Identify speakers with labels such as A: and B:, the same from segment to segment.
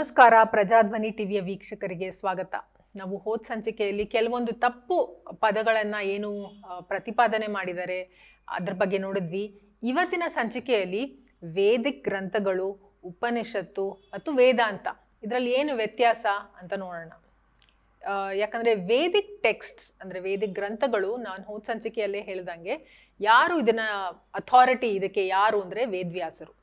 A: ನಮಸ್ಕಾರ. ಪ್ರಜಾಧ್ವನಿ ಟಿವಿಯ ವೀಕ್ಷಕರಿಗೆ ಸ್ವಾಗತ. ನಾವು ಹೋದ ಸಂಚಿಕೆಯಲ್ಲಿ ಕೆಲವೊಂದು ತಪ್ಪು ಪದಗಳನ್ನು ಏನು ಪ್ರತಿಪಾದನೆ ಮಾಡಿದ್ದಾರೆ ಅದ್ರ ಬಗ್ಗೆ ನೋಡಿದ್ವಿ. ಇವತ್ತಿನ ಸಂಚಿಕೆಯಲ್ಲಿ ವೇದಿಕ್ ಗ್ರಂಥಗಳು, ಉಪನಿಷತ್ತು ಮತ್ತು ವೇದಾಂತ ಇದರಲ್ಲಿ ಏನು ವ್ಯತ್ಯಾಸ ಅಂತ ನೋಡೋಣ. ಯಾಕಂದರೆ ವೇದಿಕ್ ಟೆಕ್ಸ್ಟ್ಸ್ ಅಂದರೆ ವೇದಿಕ್ ಗ್ರಂಥಗಳು, ನಾನು ಹೋದ ಸಂಚಿಕೆಯಲ್ಲೇ ಹೇಳ್ದಂಗೆ ಯಾರು ಇದನ್ನು ಅಥಾರಿಟಿ, ಇದಕ್ಕೆ ಯಾರು ಅಂದರೆ ವೇದವ್ಯಾಸರು.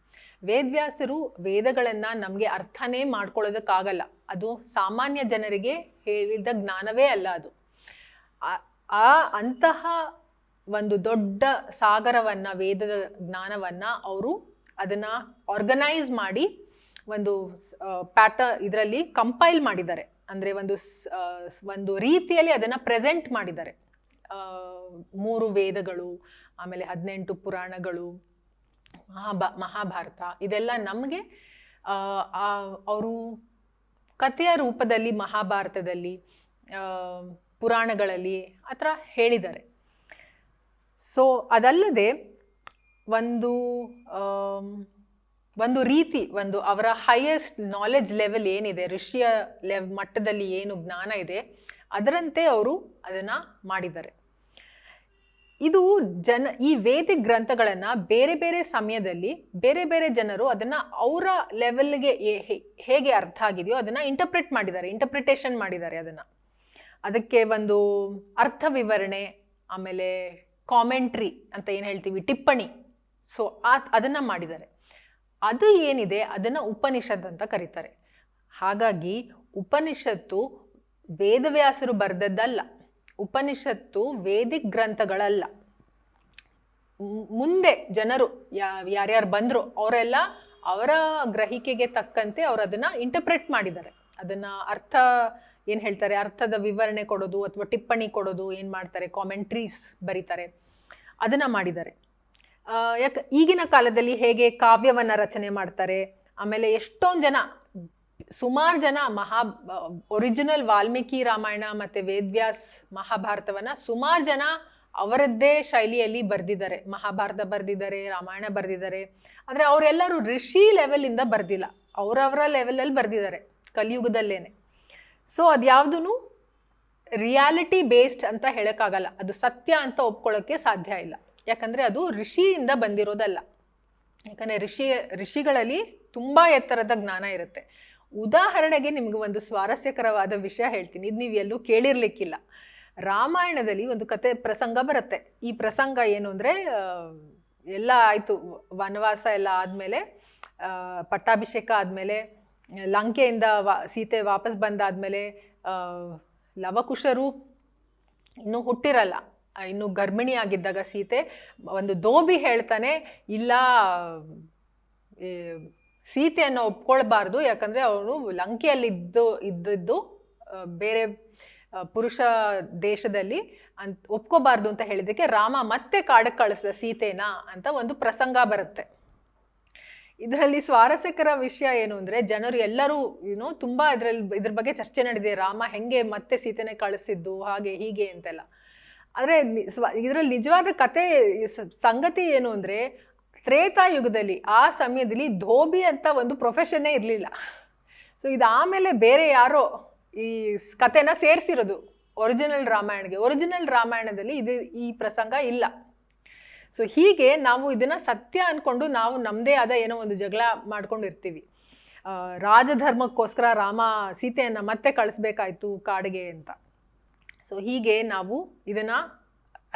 A: ವೇದವ್ಯಾಸರು ವೇದಗಳನ್ನು ನಮಗೆ ಅರ್ಥನೇ ಮಾಡ್ಕೊಳ್ಳೋದಕ್ಕಾಗಲ್ಲ. ಅದು ಸಾಮಾನ್ಯ ಜನರಿಗೆ ಹೇಳಿದ ಜ್ಞಾನವೇ ಅಲ್ಲ. ಅದು ಅಂತಹ ಒಂದು ದೊಡ್ಡ ಸಾಗರವನ್ನು, ವೇದದ ಜ್ಞಾನವನ್ನು ಅವರು ಅದನ್ನು ಆರ್ಗನೈಸ್ ಮಾಡಿ ಒಂದು ಇದರಲ್ಲಿ ಕಂಪೈಲ್ ಮಾಡಿದ್ದಾರೆ. ಅಂದರೆ ಒಂದು ರೀತಿಯಲ್ಲಿ ಅದನ್ನು ಪ್ರೆಸೆಂಟ್ ಮಾಡಿದ್ದಾರೆ. 3 ವೇದಗಳು, ಆಮೇಲೆ 18 ಪುರಾಣಗಳು, ಮಹಾಭಾರತ, ಇದೆಲ್ಲ ನಮಗೆ ಅವರು ಕಥೆಯ ರೂಪದಲ್ಲಿ ಮಹಾಭಾರತದಲ್ಲಿ, ಪುರಾಣಗಳಲ್ಲಿ ಆ ಥರ ಹೇಳಿದ್ದಾರೆ. ಸೊ ಅದಲ್ಲದೆ ಒಂದು ರೀತಿ, ಅವರ ಹೈಯೆಸ್ಟ್ ನಾಲೆಡ್ಜ್ ಲೆವೆಲ್ ಏನಿದೆ, ಋಷಿಯ ಮಟ್ಟದಲ್ಲಿ ಏನು ಜ್ಞಾನ ಇದೆ, ಅದರಂತೆ ಅವರು ಅದನ್ನು ಮಾಡಿದ್ದಾರೆ. ಇದು ಈ ವೇದಿಕ್ ಗ್ರಂಥಗಳನ್ನು ಬೇರೆ ಬೇರೆ ಸಮಯದಲ್ಲಿ ಬೇರೆ ಬೇರೆ ಜನರು ಅದನ್ನು ಅವರ ಲೆವೆಲ್ಗೆ ಹೇಗೆ ಅರ್ಥ ಆಗಿದೆಯೋ ಅದನ್ನು ಇಂಟರ್ಪ್ರಿಟೇಷನ್ ಮಾಡಿದ್ದಾರೆ. ಅದಕ್ಕೆ ಒಂದು ಅರ್ಥ ವಿವರಣೆ, ಆಮೇಲೆ ಕಾಮೆಂಟ್ರಿ ಅಂತ ಏನು ಹೇಳ್ತೀವಿ, ಟಿಪ್ಪಣಿ, ಸೊ ಅದನ್ನು ಮಾಡಿದ್ದಾರೆ. ಅದು ಏನಿದೆ ಅದನ್ನು ಉಪನಿಷತ್ ಅಂತ ಕರೀತಾರೆ. ಹಾಗಾಗಿ ಉಪನಿಷತ್ತು ವೇದವ್ಯಾಸರು ಬರೆದದ್ದಲ್ಲ. ಉಪನಿಷತ್ತು ವೇದಿಕ್ ಗ್ರಂಥಗಳಲ್ಲ. ಮುಂದೆ ಜನರು ಯಾರ್ಯಾರು ಬಂದರು ಅವರೆಲ್ಲ ಅವರ ಗ್ರಹಿಕೆಗೆ ತಕ್ಕಂತೆ ಅವರು ಅದನ್ನು ಇಂಟರ್ಪ್ರೆಟ್ ಮಾಡಿದ್ದಾರೆ. ಅದನ್ನು ಏನು ಹೇಳ್ತಾರೆ, ಅರ್ಥದ ವಿವರಣೆ ಕೊಡೋದು ಅಥವಾ ಟಿಪ್ಪಣಿ ಕೊಡೋದು ಏನು ಮಾಡ್ತಾರೆ, ಕಾಮೆಂಟ್ರೀಸ್ ಬರೀತಾರೆ, ಅದನ್ನು ಮಾಡಿದ್ದಾರೆ. ಈಗಿನ ಕಾಲದಲ್ಲಿ ಹೇಗೆ ಕಾವ್ಯವನ್ನು ರಚನೆ ಮಾಡ್ತಾರೆ, ಆಮೇಲೆ ಎಷ್ಟೊಂದು ಜನ, ಸುಮಾರು ಜನ ಒರಿಜಿನಲ್ ವಾಲ್ಮೀಕಿ ರಾಮಾಯಣ ಮತ್ತು ವೇದವ್ಯಾಸ್ ಮಹಾಭಾರತವನ್ನು ಸುಮಾರು ಜನ ಅವರದ್ದೇ ಶೈಲಿಯಲ್ಲಿ ಬರೆದಿದ್ದಾರೆ. ಮಹಾಭಾರತ ಬರೆದಿದ್ದಾರೆ, ರಾಮಾಯಣ ಬರೆದಿದ್ದಾರೆ. ಆದರೆ ಅವರೆಲ್ಲರೂ ಋಷಿ ಲೆವೆಲಿಂದ ಬರೆದಿಲ್ಲ, ಅವರವರ ಲೆವೆಲಲ್ಲಿ ಬರೆದಿದ್ದಾರೆ ಕಲಿಯುಗದಲ್ಲೇನೆ. ಸೊ ಅದ್ಯಾವುದೂ ರಿಯಾಲಿಟಿ ಬೇಸ್ಡ್ ಅಂತ ಹೇಳೋಕ್ಕಾಗಲ್ಲ. ಅದು ಸತ್ಯ ಅಂತ ಒಪ್ಕೊಳ್ಳೋಕ್ಕೆ ಸಾಧ್ಯ ಇಲ್ಲ. ಯಾಕಂದರೆ ಅದು ಋಷಿಯಿಂದ ಬಂದಿರೋದಲ್ಲ. ಯಾಕಂದರೆ ಋಷಿಗಳಲ್ಲಿ ತುಂಬ ಎತ್ತರದ ಜ್ಞಾನ ಇರುತ್ತೆ. ಉದಾಹರಣೆಗೆ ನಿಮಗೆ ಒಂದು ಸ್ವಾರಸ್ಯಕರವಾದ ವಿಷಯ ಹೇಳ್ತೀನಿ, ಇದು ನೀವು ಎಲ್ಲೂ ಕೇಳಿರ್ಲಿಕ್ಕಿಲ್ಲ. ರಾಮಾಯಣದಲ್ಲಿ ಒಂದು ಪ್ರಸಂಗ ಬರುತ್ತೆ. ಈ ಪ್ರಸಂಗ ಏನು ಅಂದರೆ, ಎಲ್ಲ ಆಯಿತು, ವನವಾಸ ಎಲ್ಲ ಆದಮೇಲೆ, ಪಟ್ಟಾಭಿಷೇಕ ಆದಮೇಲೆ, ಲಂಕೆಯಿಂದ ಸೀತೆ ವಾಪಸ್ ಬಂದಾದಮೇಲೆ, ಲವಕುಶರು ಇನ್ನೂ ಹುಟ್ಟಿರಲ್ಲ, ಇನ್ನು ಗರ್ಭಿಣಿ ಆಗಿದ್ದಾಗ ಸೀತೆ ಒಂದು ದೋಬಿ ಹೇಳ್ತಾನೆ, ಇಲ್ಲ ಸೀತೆಯನ್ನು ಒಪ್ಕೊಳ್ಬಾರ್ದು, ಯಾಕಂದರೆ ಅವನು ಲಂಕೆಯಲ್ಲಿ ಇದ್ದದ್ದು ಬೇರೆ ಪುರುಷ ದೇಶದಲ್ಲಿ ಒಪ್ಕೋಬಾರ್ದು ಅಂತ ಹೇಳಿದ್ದಕ್ಕೆ ರಾಮ ಮತ್ತೆ ಕಾಡಕ್ಕೆ ಕಳಿಸ್ದ ಸೀತೆನಾ ಅಂತ ಒಂದು ಪ್ರಸಂಗ ಬರುತ್ತೆ. ಇದರಲ್ಲಿ ಸ್ವಾರಸ್ಯಕರ ವಿಷಯ ಏನು ಅಂದರೆ, ಜನರು ಎಲ್ಲರೂ ತುಂಬ ಇದ್ರ ಬಗ್ಗೆ ಚರ್ಚೆ ನಡೆದಿದೆ. ರಾಮ ಹೆಂಗೆ ಮತ್ತೆ ಸೀತೆನೇ ಕಳಿಸಿದ್ದು, ಹಾಗೆ ಹೀಗೆ ಅಂತೆಲ್ಲ. ಆದರೆ ಇದರಲ್ಲಿ ನಿಜವಾದ ಕತೆ ಸಂಗತಿ ಏನು ಅಂದರೆ, ತ್ರೇತಾಯುಗದಲ್ಲಿ ಆ ಸಮಯದಲ್ಲಿ ಧೋಬಿ ಅಂತ ಒಂದು ಪ್ರೊಫೆಷನ್ನೇ ಇರಲಿಲ್ಲ. ಸೊ ಇದು ಆಮೇಲೆ ಬೇರೆ ಯಾರೋ ಈ ಕತೆನ ಸೇರಿಸಿರೋದು ಒರಿಜಿನಲ್ ರಾಮಾಯಣದಲ್ಲಿ ಈ ಪ್ರಸಂಗ ಇಲ್ಲ. ಸೊ ಹೀಗೆ ನಾವು ಇದನ್ನು ಸತ್ಯ ಅಂದ್ಕೊಂಡು ನಾವು ನಮ್ಮದೇ ಆದ ಏನೋ ಒಂದು ಜಗಳ ಮಾಡ್ಕೊಂಡಿರ್ತೀವಿ. ರಾಜಧರ್ಮಕ್ಕೋಸ್ಕರ ರಾಮ ಸೀತೆಯನ್ನು ಮತ್ತೆ ಕಳಿಸ್ಬೇಕಾಯ್ತು ಕಾಡಿಗೆ ಅಂತ. ಸೊ ಹೀಗೆ ನಾವು ಇದನ್ನು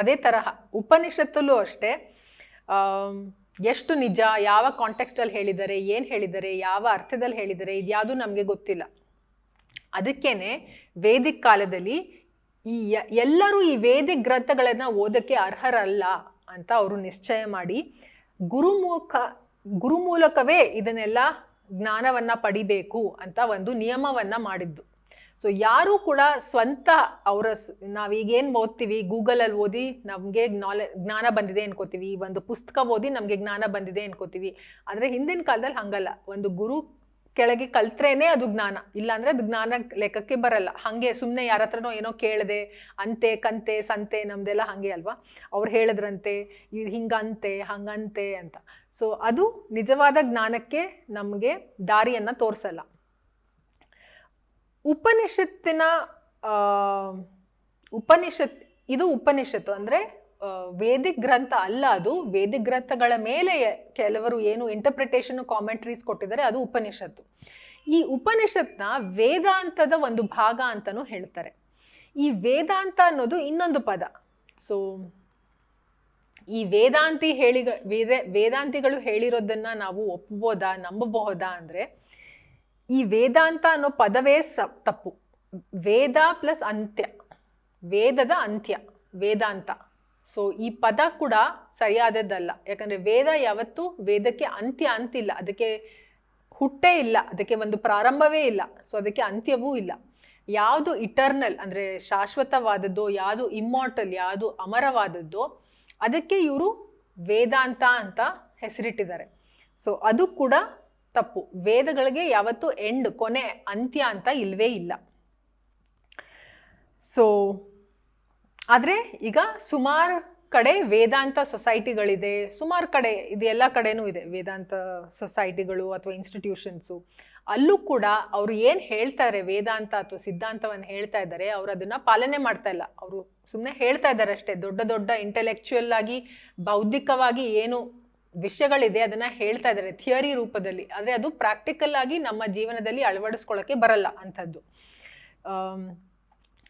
A: ಅದೇ ತರಹ ಉಪನಿಷತ್ತಲ್ಲೂ ಅಷ್ಟೇ ಎಷ್ಟು ನಿಜ, ಯಾವ ಕಾಂಟೆಕ್ಸ್ಟಲ್ಲಿ ಹೇಳಿದ್ದಾರೆ, ಏನು ಹೇಳಿದ್ದಾರೆ, ಯಾವ ಅರ್ಥದಲ್ಲಿ ಹೇಳಿದ್ದಾರೆ, ಇದ್ಯಾವುದು ನಮಗೆ ಗೊತ್ತಿಲ್ಲ. ಅದಕ್ಕೇನೆ ವೇದಿಕ್ ಕಾಲದಲ್ಲಿ ಎಲ್ಲರೂ ಈ ವೇದಿಕ್ ಗ್ರಂಥಗಳನ್ನು ಓದೋಕ್ಕೆ ಅರ್ಹರಲ್ಲ ಅಂತ ಅವರು ನಿಶ್ಚಯ ಮಾಡಿ ಗುರು ಮೂಲಕವೇ ಇದನ್ನೆಲ್ಲ ಜ್ಞಾನವನ್ನು ಪಡಿಬೇಕು ಅಂತ ಒಂದು ನಿಯಮವನ್ನು ಮಾಡಿದ್ದು. ಸೊ ಯಾರೂ ಕೂಡ ಸ್ವಂತ ನಾವೀಗೇನು ಓದ್ತೀವಿ, ಗೂಗಲಲ್ಲಿ ಓದಿ ನಮಗೆ ಜ್ಞಾನ ಬಂದಿದೆ ಅನ್ಕೋತೀವಿ, ಒಂದು ಪುಸ್ತಕ ಓದಿ ನಮಗೆ ಜ್ಞಾನ ಬಂದಿದೆ ಅನ್ಕೋತೀವಿ. ಆದರೆ ಹಿಂದಿನ ಕಾಲದಲ್ಲಿ ಹಾಗಲ್ಲ. ಒಂದು ಗುರು ಕೆಳಗೆ ಕಲ್ತ್ರೇನೆ ಅದು ಜ್ಞಾನ, ಇಲ್ಲಾಂದರೆ ಅದು ಜ್ಞಾನ ಲೆಕ್ಕಕ್ಕೆ ಬರಲ್ಲ. ಹಾಗೆ ಸುಮ್ಮನೆ ಯಾರ ಹತ್ರನೋ ಏನೋ ಕೇಳದೆ, ಅಂತೆ ಕಂತೆ ಸಂತೆ ನಮ್ಮದೆಲ್ಲ ಹಾಗೆ ಅಲ್ವಾ, ಅವ್ರು ಹೇಳಿದ್ರಂತೆ ಹಿಂಗಂತೆ ಹಂಗಂತೆ ಅಂತ. ಸೊ ಅದು ನಿಜವಾದ ಜ್ಞಾನಕ್ಕೆ ನಮಗೆ ದಾರಿಯನ್ನು ತೋರಿಸಲ್ಲ. ಉಪನಿಷತ್ತಿನ ಉಪನಿಷತ್ತು ಅಂದರೆ ವೇದಿಕ್ ಗ್ರಂಥ ಅಲ್ಲ, ಅದು ವೇದಿಕ್ ಗ್ರಂಥಗಳ ಮೇಲೆ ಕೆಲವರು ಏನು ಇಂಟರ್ಪ್ರಿಟೇಷನ್ ಕಾಮೆಂಟ್ರೀಸ್ ಕೊಟ್ಟಿದ್ದಾರೆ, ಅದು ಉಪನಿಷತ್ತು. ಈ ಉಪನಿಷತ್ನ ವೇದಾಂತದ ಒಂದು ಭಾಗ ಅಂತಲೂ ಹೇಳ್ತಾರೆ. ಈ ವೇದಾಂತ ಅನ್ನೋದು ಇನ್ನೊಂದು ಪದ. ಸೊ ಈ ವೇದಾಂತಿಗಳು ಹೇಳಿರೋದನ್ನು ನಾವು ಒಪ್ಪಬಹುದಾ, ನಂಬಬಹುದಾ ಅಂದರೆ, ಈ ವೇದಾಂತ ಅನ್ನೋ ಪದವೇ ತಪ್ಪು. ವೇದ ಪ್ಲಸ್ ಅಂತ್ಯ, ವೇದದ ಅಂತ್ಯ ವೇದಾಂತ. ಸೊ ಈ ಪದ ಕೂಡ ಸರಿಯಾದದ್ದಲ್ಲ. ಯಾಕಂದರೆ ವೇದ ಯಾವತ್ತೂ ವೇದಕ್ಕೆ ಅಂತ್ಯ ಅಂತಿಲ್ಲ, ಅದಕ್ಕೆ ಹುಟ್ಟೇ ಇಲ್ಲ, ಅದಕ್ಕೆ ಒಂದು ಪ್ರಾರಂಭವೇ ಇಲ್ಲ, ಸೊ ಅದಕ್ಕೆ ಅಂತ್ಯವೂ ಇಲ್ಲ. ಯಾವುದು ಇಟರ್ನಲ್ ಅಂದರೆ ಶಾಶ್ವತವಾದದ್ದು, ಯಾವುದು ಇಮ್ಮಾರ್ಟಲ್, ಯಾವುದು ಅಮರವಾದದ್ದು, ಅದಕ್ಕೆ ಇವರು ವೇದಾಂತ ಅಂತ ಹೆಸರಿಟ್ಟಿದ್ದಾರೆ. ಸೊ ಅದು ಕೂಡ ತಪ್ಪು. ವೇದಗಳಿಗೆ ಯಾವತ್ತೂ ಕೊನೆ, ಅಂತ್ಯ ಅಂತ ಇಲ್ಲವೇ ಇಲ್ಲ. ಸೊ ಆದರೆ ಈಗ ಸುಮಾರು ಕಡೆ ವೇದಾಂತ ಸೊಸೈಟಿಗಳಿದೆ, ಸುಮಾರು ಕಡೆ, ಇದು ಎಲ್ಲ ಕಡೆನೂ ಇದೆ ವೇದಾಂತ ಸೊಸೈಟಿಗಳು ಅಥವಾ ಇನ್ಸ್ಟಿಟ್ಯೂಷನ್ಸು. ಅಲ್ಲೂ ಕೂಡ ಅವರು ಏನು ಹೇಳ್ತಾರೆ, ವೇದಾಂತ ಅಥವಾ ಸಿದ್ಧಾಂತವನ್ನು ಹೇಳ್ತಾ ಇದ್ದಾರೆ, ಅವರು ಅದನ್ನು ಪಾಲನೆ ಮಾಡ್ತಾ ಇಲ್ಲ. ಅವರು ಸುಮ್ಮನೆ ಹೇಳ್ತಾ ಇದ್ದಾರೆ ಅಷ್ಟೇ. ದೊಡ್ಡ ದೊಡ್ಡ ಇಂಟೆಲೆಕ್ಚುಯಲ್ ಆಗಿ, ಬೌದ್ಧಿಕವಾಗಿ ಏನು ವಿಷಯಗಳಿದೆ ಅದನ್ನು ಹೇಳ್ತಾ ಇದ್ದಾರೆ ಥಿಯರಿ ರೂಪದಲ್ಲಿ. ಆದರೆ ಅದು ಪ್ರಾಕ್ಟಿಕಲ್ ಆಗಿ ನಮ್ಮ ಜೀವನದಲ್ಲಿ ಅಳವಡಿಸ್ಕೊಳ್ಳೋಕ್ಕೆ ಬರಲ್ಲ ಅಂಥದ್ದು.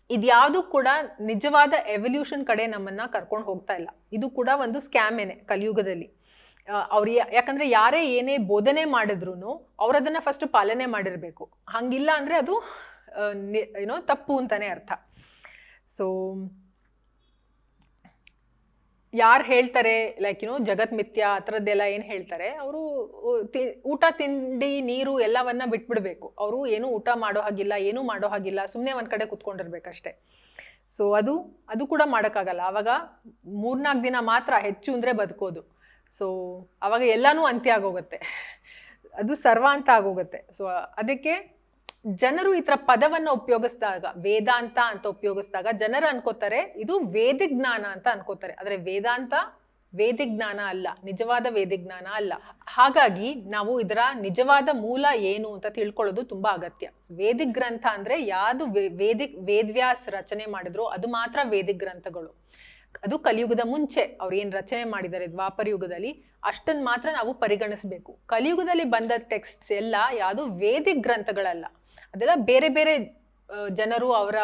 A: ಇದ್ಯಾವುದು ಕೂಡ ನಿಜವಾದ ಎವಲ್ಯೂಷನ್ ಕಡೆ ನಮ್ಮನ್ನು ಕರ್ಕೊಂಡು ಹೋಗ್ತಾ ಇಲ್ಲ. ಇದು ಕೂಡ ಒಂದು ಸ್ಕ್ಯಾಮೇನೆ ಕಲಿಯುಗದಲ್ಲಿ. ಅವ್ರು ಯಾಕಂದರೆ ಯಾರೇ ಏನೇ ಬೋಧನೆ ಮಾಡಿದ್ರು ಅವ್ರು ಅದನ್ನು ಫಸ್ಟ್ ಪಾಲನೆ ಮಾಡಿರಬೇಕು. ಹಂಗಿಲ್ಲ ಅಂದರೆ ಅದು ತಪ್ಪು ಅಂತಲೇ ಅರ್ಥ. ಸೊ ಯಾರು ಹೇಳ್ತಾರೆ ಲೈಕ್ ಜಗತ್ ಮಿಥ್ಯ ಆ ಥರದ್ದೆಲ್ಲ ಏನು ಹೇಳ್ತಾರೆ, ಅವರು ಊಟ ತಿಂಡಿ ನೀರು ಎಲ್ಲವನ್ನ ಬಿಟ್ಬಿಡ್ಬೇಕು. ಅವರು ಏನೂ ಊಟ ಮಾಡೋ ಹಾಗಿಲ್ಲ, ಏನೂ ಮಾಡೋ ಹಾಗಿಲ್ಲ, ಸುಮ್ಮನೆ ಒಂದು ಕಡೆ ಕುತ್ಕೊಂಡಿರ್ಬೇಕಷ್ಟೆ. ಸೊ ಅದು ಕೂಡ ಮಾಡೋಕ್ಕಾಗಲ್ಲ. ಆವಾಗ 3-4 ದಿನ ಮಾತ್ರ ಹೆಚ್ಚು ಅಂದರೆ ಬದುಕೋದು. ಸೊ ಆವಾಗ ಎಲ್ಲನೂ ಅಂತ್ಯ ಆಗೋಗುತ್ತೆ, ಅದು ಸರ್ವ ಅಂತ ಆಗೋಗುತ್ತೆ. ಸೊ ಅದಕ್ಕೆ ಜನರು ಈ ಥರ ಪದವನ್ನು ಉಪಯೋಗಿಸಿದಾಗ, ವೇದಾಂತ ಅಂತ ಉಪಯೋಗಿಸಿದಾಗ ಜನರು ಅನ್ಕೋತಾರೆ ಇದು ವೇದಿಕ್ ಜ್ಞಾನ ಅಂತ ಅನ್ಕೋತಾರೆ. ಆದರೆ ವೇದಾಂತ ವೇದಿಕ್ ಜ್ಞಾನ ಅಲ್ಲ, ನಿಜವಾದ ವೇದಿಕ್ ಜ್ಞಾನ ಅಲ್ಲ. ಹಾಗಾಗಿ ನಾವು ಇದರ ನಿಜವಾದ ಮೂಲ ಏನು ಅಂತ ತಿಳ್ಕೊಳ್ಳೋದು ತುಂಬ ಅಗತ್ಯ. ವೇದಿಕ್ ಗ್ರಂಥ ಅಂದರೆ ಯಾವುದು ವೇದವ್ಯಾಸ್ ರಚನೆ ಮಾಡಿದ್ರು ಅದು ಮಾತ್ರ ವೇದಿಕ್ ಗ್ರಂಥಗಳು. ಅದು ಕಲಿಯುಗದ ಮುಂಚೆ ಅವ್ರು ಏನು ರಚನೆ ಮಾಡಿದ್ದಾರೆ ದ್ವಾಪರ ಯುಗದಲ್ಲಿ ಅಷ್ಟನ್ನು ಮಾತ್ರ ನಾವು ಪರಿಗಣಿಸಬೇಕು. ಕಲಿಯುಗದಲ್ಲಿ ಬಂದ ಟೆಕ್ಸ್ಟ್ಸ್ ಎಲ್ಲ ಯಾವುದು ವೇದಿಕ್ ಗ್ರಂಥಗಳಲ್ಲ. ಅದೆಲ್ಲ ಬೇರೆ ಬೇರೆ ಜನರು ಅವರ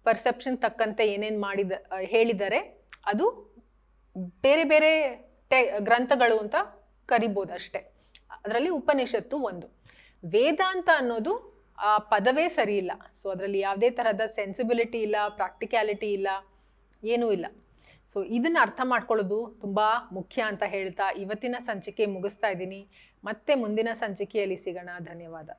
A: ಪರ್ಸೆಪ್ಷನ್ ತಕ್ಕಂತೆ ಏನೇನು ಹೇಳಿದ್ದಾರೆ ಅದು ಬೇರೆ ಬೇರೆ ಗ್ರಂಥಗಳು ಅಂತ ಕರಿಬೋದು ಅಷ್ಟೆ. ಅದರಲ್ಲಿ ಉಪನಿಷತ್ತು ಒಂದು. ವೇದಾಂತ ಅನ್ನೋದು ಆ ಪದವೇ ಸರಿ ಇಲ್ಲ. ಸೊ ಅದರಲ್ಲಿ ಯಾವುದೇ ಥರದ ಸೆನ್ಸಿಬಿಲಿಟಿ ಇಲ್ಲ, ಪ್ರಾಕ್ಟಿಕ್ಯಾಲಿಟಿ ಇಲ್ಲ, ಏನೂ ಇಲ್ಲ. ಸೊ ಇದನ್ನು ಅರ್ಥ ಮಾಡ್ಕೊಳ್ಳೋದು ತುಂಬ ಮುಖ್ಯ ಅಂತ ಹೇಳ್ತಾ ಇವತ್ತಿನ ಸಂಚಿಕೆ ಮುಗಿಸ್ತಾ ಇದ್ದೀನಿ. ಮತ್ತೆ ಮುಂದಿನ ಸಂಚಿಕೆಯಲ್ಲಿ ಸಿಗೋಣ. ಧನ್ಯವಾದ.